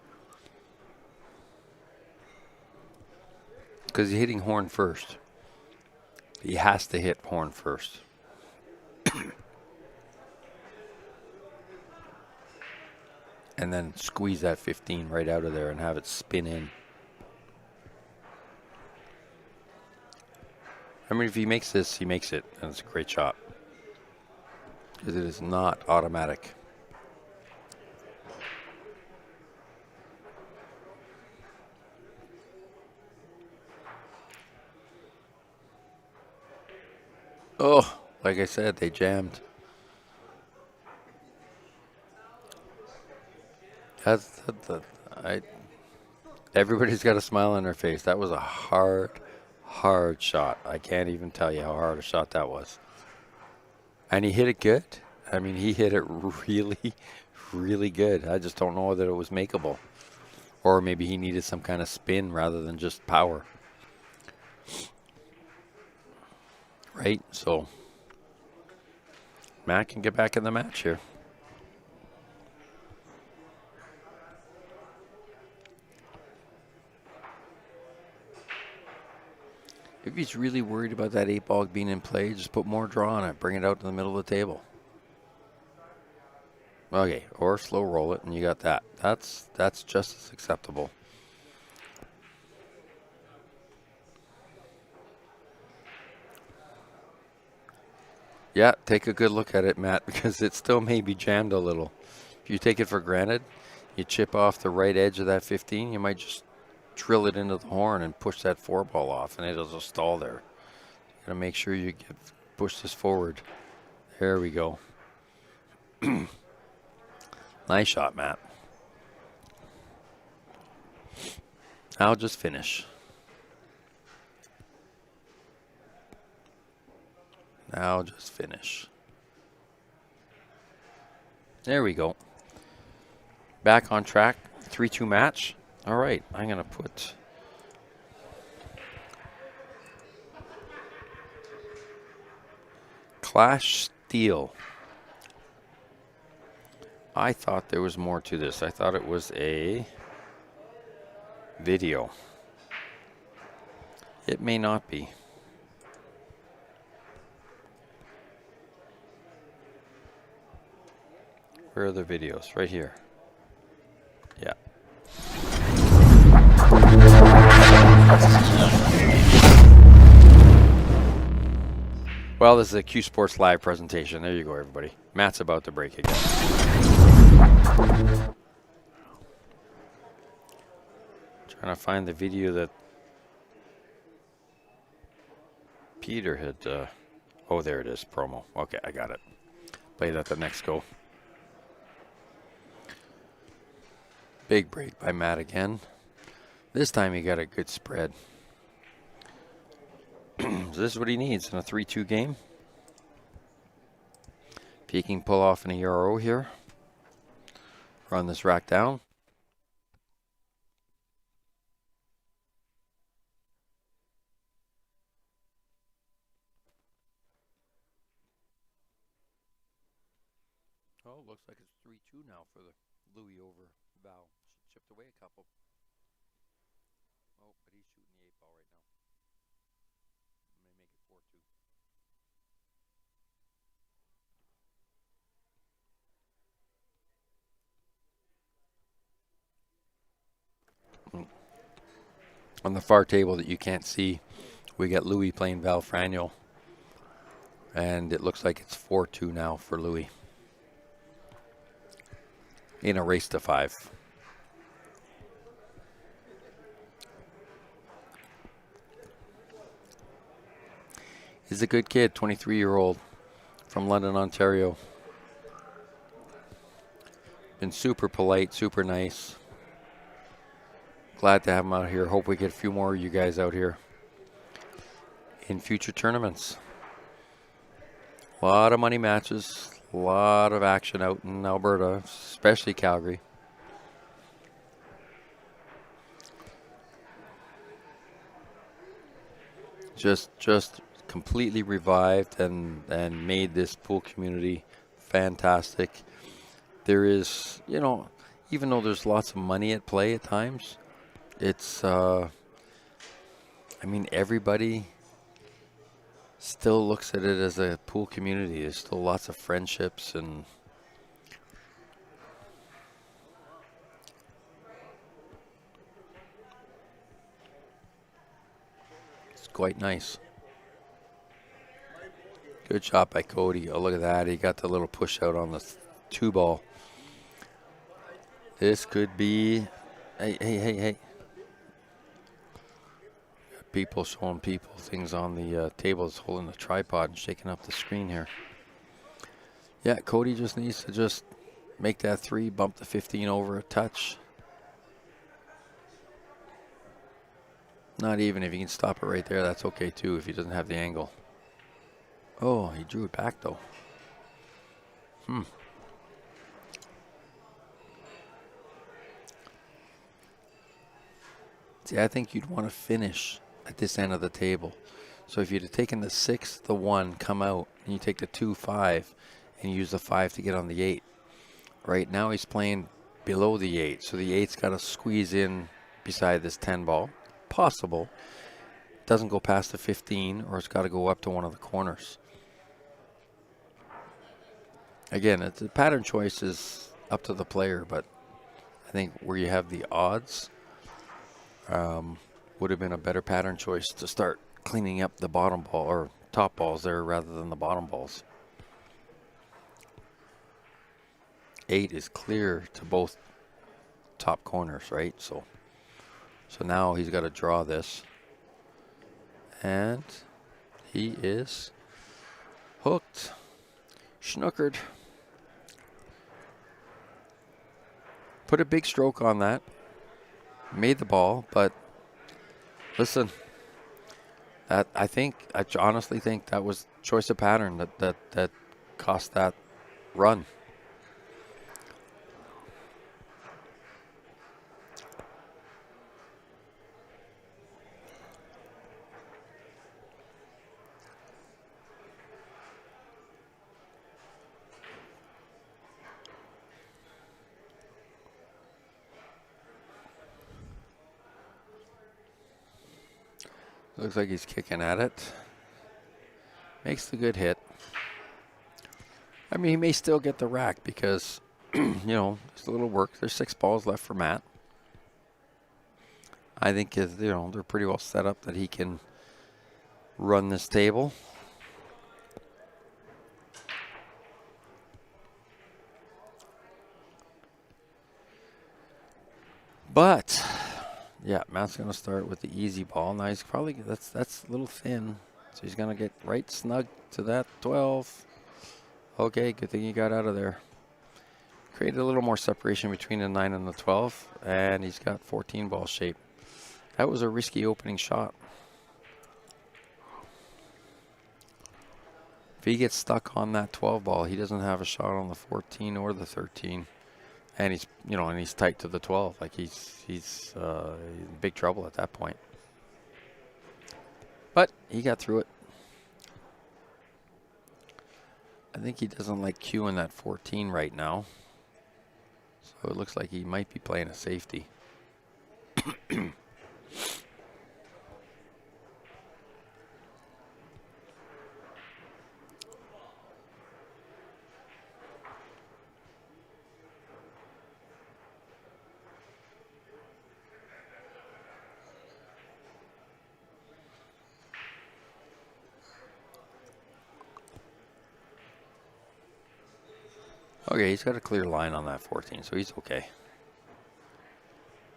Because he's hitting horn first. He has to hit horn first. And then squeeze that 15 right out of there and have it spin in. I mean, if he makes this, he makes it, and it's a great shot. Because it is not automatic. Oh, like I said, they jammed. I Everybody's got a smile on their face. That was a hard shot. I can't even tell you how hard a shot that was. And he hit it good. I mean, he hit it really, really good. I just don't know that it was makeable. Or maybe he needed some kind of spin rather than just power. Right? So, Matt can get back in the match here. If he's really worried about that 8-ball being in play, just put more draw on it. Bring it out to the middle of the table. Okay, or slow roll it, and you got that. That's just as acceptable. Yeah, take a good look at it, Matt, because it still may be jammed a little. If you take it for granted, you chip off the right edge of that 15, you might just drill it into the horn and push that 4-ball off, and it'll just stall there. You gotta make sure you push this forward. There we go. Nice shot, Matt. I'll just finish. Now just finish. There we go. Back on track. 3-2 match. All right, I'm going to put Clash Steel. I thought there was more to this. I thought it was a video. It may not be. Where are the videos? Right here. Yeah. Well, this is a Q Sports Live presentation. There you go, everybody. Matt's about to break again. Trying to find the video that Peter had. Oh, there it is. Promo. Okay, I got it. Play that the next go. Big break by Matt again. This time he got a good spread. So this is what he needs in a 3-2 game. If he can pull off an ERO here, run this rack down. Oh, looks like it's 3-2 now for the Louis over Val. Chipped away a couple. Oh, but he's shooting the 8-ball right now. May make it 4-2. On the far table that you can't see, we got Louis playing Val Franiel. And it looks like it's 4-2 now for Louis. In a race to 5. He's a good kid, 23-year-old from London, Ontario. Been super polite, super nice. Glad to have him out here. Hope we get a few more of you guys out here in future tournaments. A lot of money matches, a lot of action out in Alberta, especially Calgary. Just completely revived and made this pool community fantastic. There is, you know, even though there's lots of money at play at times, it's, I mean, everybody still looks at it as a pool community. There's still lots of friendships and it's quite nice. Good shot by Cody. Oh, look at that. He got the little push out on the 2-ball. This could be... Hey. people showing people things on the tables, holding the tripod and shaking up the screen here. Yeah, Cody just needs to just make that 3, bump the 15 over a touch. Not even if he can stop it right there, that's okay too if he doesn't have the angle. Oh, he drew it back though. See, I think you'd want to finish at this end of the table. So if you'd have taken the 6, the 1, come out, and you take the 2, 5, and use the 5 to get on the 8. Right now he's playing below the 8, so the 8's got to squeeze in beside this 10 ball. Possible. Doesn't go past the 15, or it's got to go up to one of the corners. Again, the pattern choice is up to the player, but I think where you have the odds, would have been a better pattern choice to start cleaning up the bottom ball or top balls there rather than the bottom balls. 8 is clear to both top corners, right? So now he's got to draw this, and he is hooked, schnookered. Put a big stroke on that. Made the ball, but listen, I honestly think that was choice of pattern that cost that run. Looks like he's kicking at it. Makes the good hit. I mean, he may still get the rack because, you know, there's a little work. There's 6 balls left for Matt. I think, you know, they're pretty well set up that he can run this table. But yeah, Matt's going to start with the easy ball. Now he's probably, that's a little thin. So he's going to get right snug to that 12. Okay, good thing he got out of there. Created a little more separation between the 9 and the 12. And he's got 14 ball shape. That was a risky opening shot. If he gets stuck on that 12 ball, he doesn't have a shot on the 14 or the 13. And he's, you know, and he's tight to the 12. Like he's in big trouble at that point. But he got through it. I think he doesn't like cueing that 14 right now. So it looks like he might be playing a safety. Okay, he's got a clear line on that 14, so he's okay.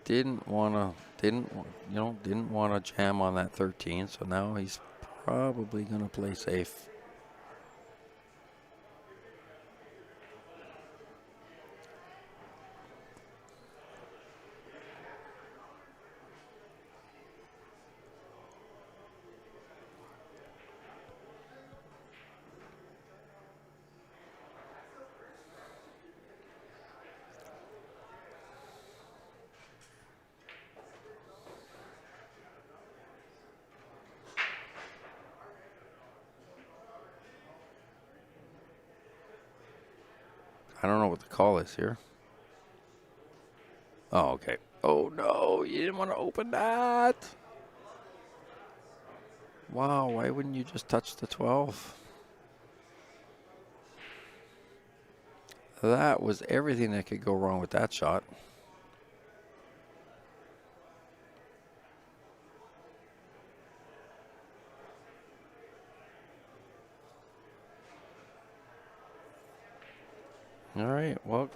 Didn't want to jam on that 13, so now he's probably going to play safe. I don't know what the call is here. Oh, okay. Oh, no. You didn't want to open that. Wow. Why wouldn't you just touch the 12? That was everything that could go wrong with that shot. All right, well,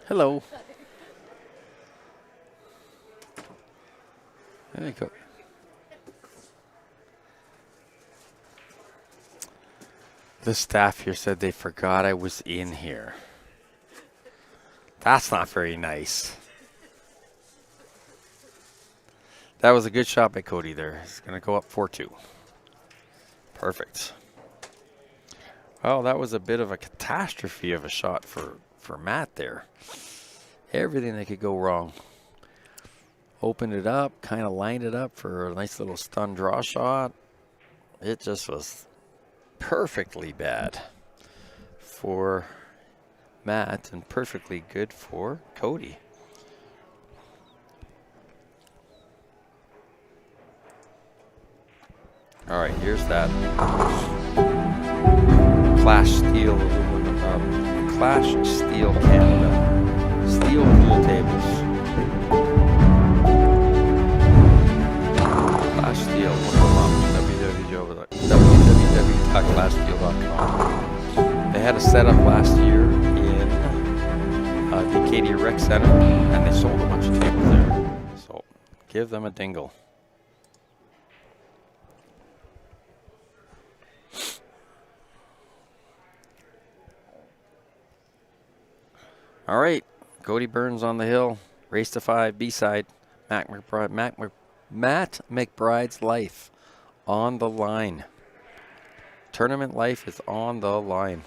hello. There you go. The staff here said they forgot I was in here. That's not very nice. That was a good shot by Cody there. He's going to go up 4-2. Perfect. Well, that was a bit of a catastrophe of a shot for Matt there. Everything that could go wrong. Opened it up, kind of lined it up for a nice little stun draw shot. It just was perfectly bad for Matt and perfectly good for Cody. All right, here's that Clash Steel Canada steel pool tables. Clash Steel, look them up, www.clashsteel.com. They had a setup last year in the Acadia Rec Center, and they sold a bunch of tables there. So give them a dingle. All right, Cody Burns on the hill, race to 5, B-side, Matt McBride's life on the line. Tournament life is on the line.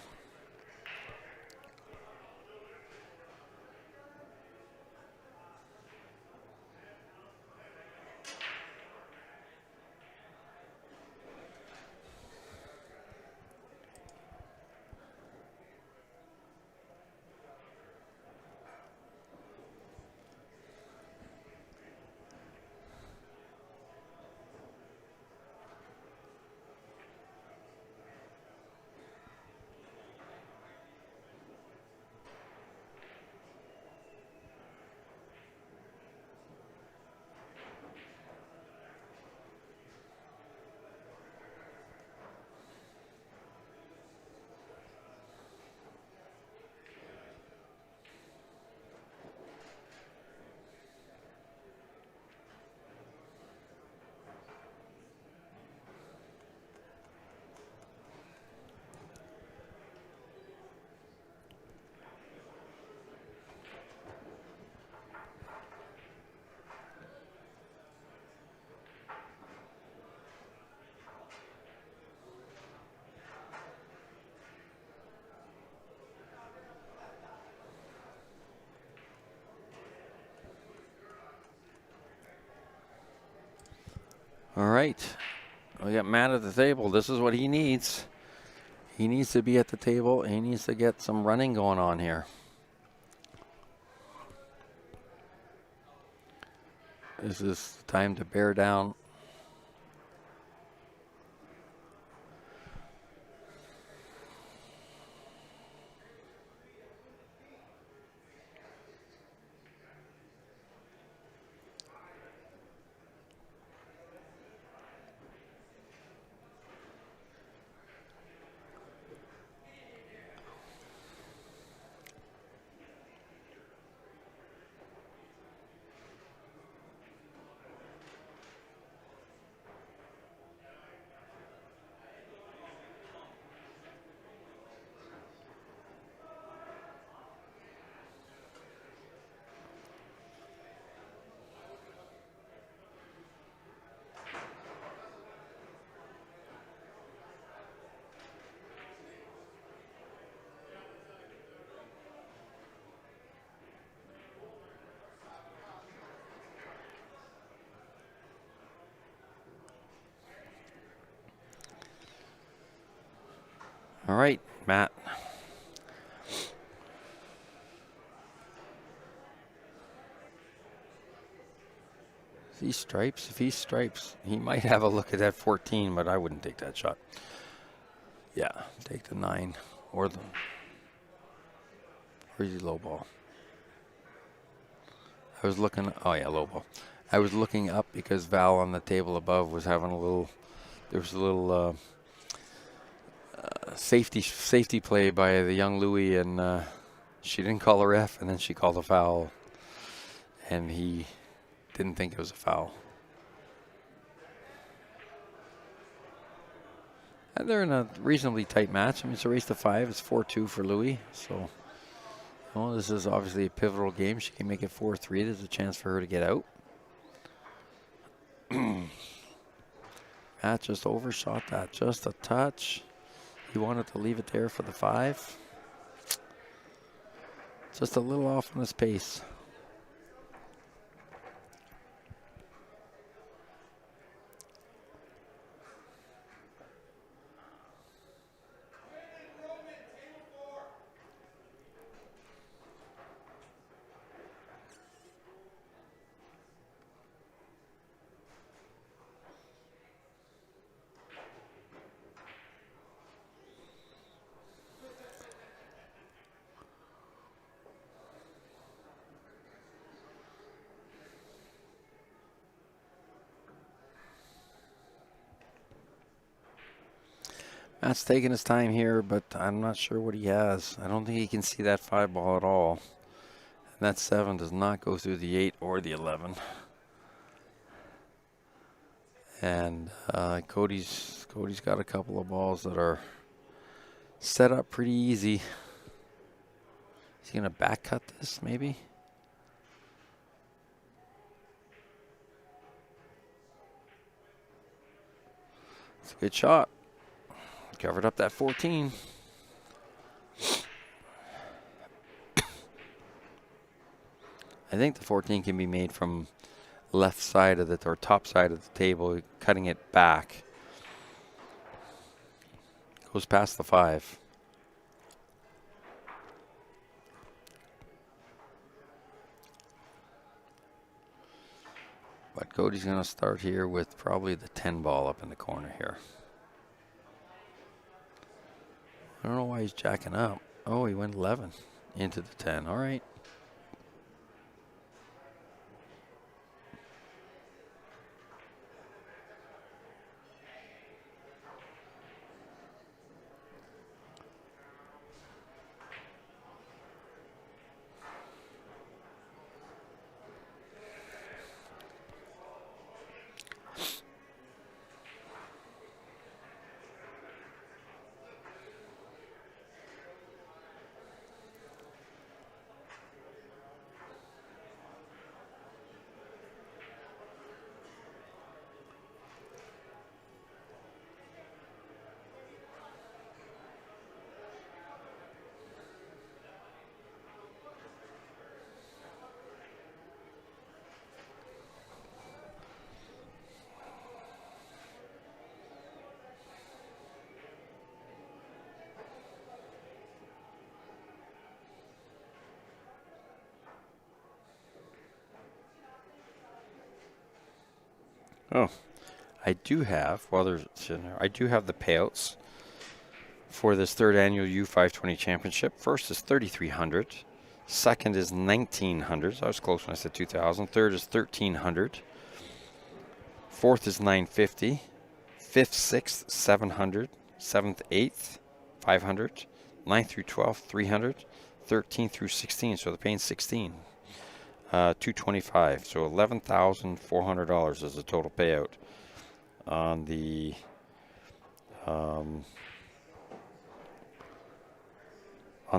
All right, we got Matt at the table. This is what he needs. He needs to be at the table. He needs to get some running going on here. This is time to bear down. All right, Matt. If he stripes, he might have a look at that 14, but I wouldn't take that shot. Yeah, take the 9 or the low ball. I was looking, oh yeah, low ball. I was looking up because Val on the table above was having a little, there was a little safety play by the young Louis, and she didn't call a ref, and then she called a foul, and he didn't think it was a foul. And they're in a reasonably tight match. I mean, it's a race to 5. It's 4-2 for Louis. So, well, this is obviously a pivotal game. She can make it 4-3. There's a chance for her to get out. Matt just overshot that just a touch. He wanted to leave it there for the 5. Just a little off on his pace. Matt's taking his time here, but I'm not sure what he has. I don't think he can see that 5 ball at all. And that 7 does not go through the 8 or the 11. And Cody's got a couple of balls that are set up pretty easy. Is he going to back cut this, maybe? It's a good shot. Covered up that 14. I think the 14 can be made from left side of the, or top side of the table, cutting it back. Goes past the 5. But Cody's going to start here with probably the 10 ball up in the corner here. I don't know why he's jacking up. Oh, he went 11 into the 10. All right. Oh, I do have, I do have the payouts for this third annual U520 Championship. First is 3,300. Second is 1,900. So I was close when I said 2,000. Third is 1,300. Fourth is 950. Fifth, sixth, 700. Seventh, eighth, 500. Ninth through 12th, 300. 13th through 16. So they're paying 16. 225, so $11,400 is the total payout on the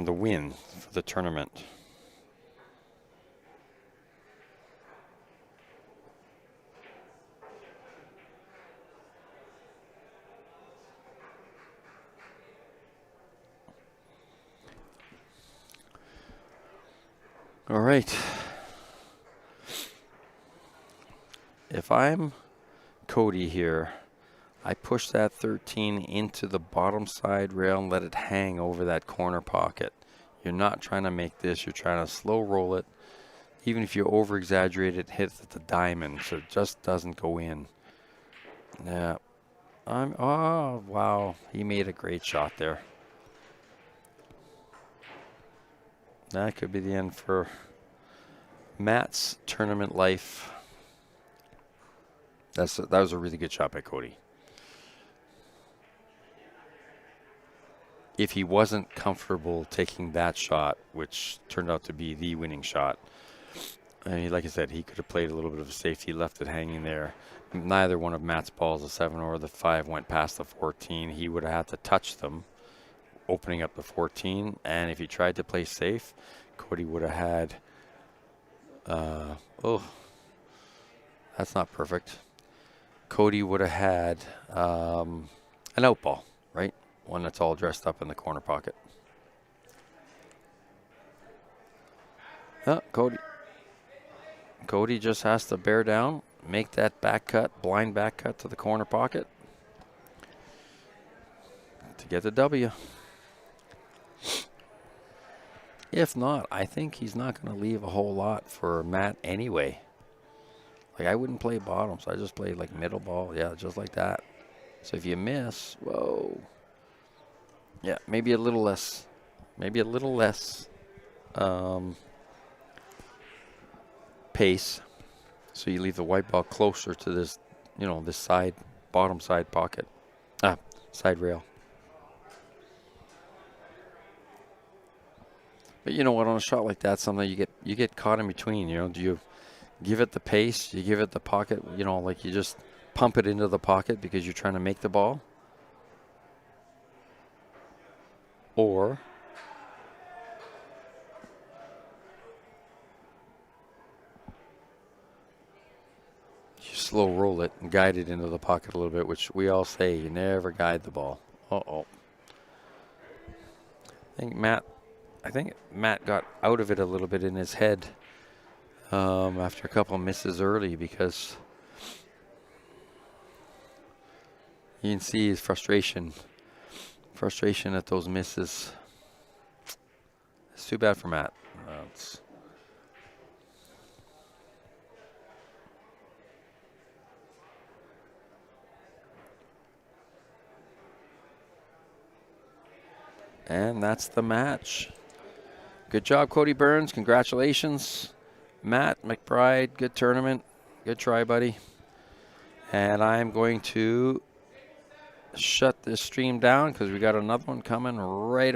win for the tournament. All right. If I'm Cody here, I push that 13 into the bottom side rail and let it hang over that corner pocket. You're not trying to make this. You're trying to slow roll it. Even if you over-exaggerate it, hit the diamond, so it just doesn't go in. Yeah. Oh, wow. He made a great shot there. That could be the end for Matt's tournament life. That was a really good shot by Cody. If he wasn't comfortable taking that shot, which turned out to be the winning shot, I mean, like I said, he could have played a little bit of a safety, left it hanging there. neither one of Matt's balls, the 7 or the 5, went past the 14. He would have had to touch them, opening up the 14. And if he tried to play safe, Cody would have had, oh, that's not perfect. Cody would have had an out ball, right? One that's all dressed up in the corner pocket. Cody just has to bear down, make that back cut, blind back cut to the corner pocket to get the W. If not, I think he's not going to leave a whole lot for Matt anyway. Like, I wouldn't play bottom, so I just play like middle ball. Yeah, just like that. So if you miss, whoa. Yeah, maybe a little less. Maybe a little less pace. So you leave the white ball closer to this, this side, bottom side pocket. Side rail. But you know what, on a shot like that, sometimes you get caught in between, do you give it the pace, you give it the pocket, like you just pump it into the pocket because you're trying to make the ball? Or you slow roll it and guide it into the pocket a little bit, which we all say you never guide the ball. Uh-oh. I think Matt got out of it a little bit in his head after a couple of misses early, because you can see his frustration at those misses. It's too bad for Matt. And that's the match. Good job, Cody Burns. Congratulations. Matt McBride, good tournament. Good try, buddy. And I'm going to shut this stream down because we got another one coming right away.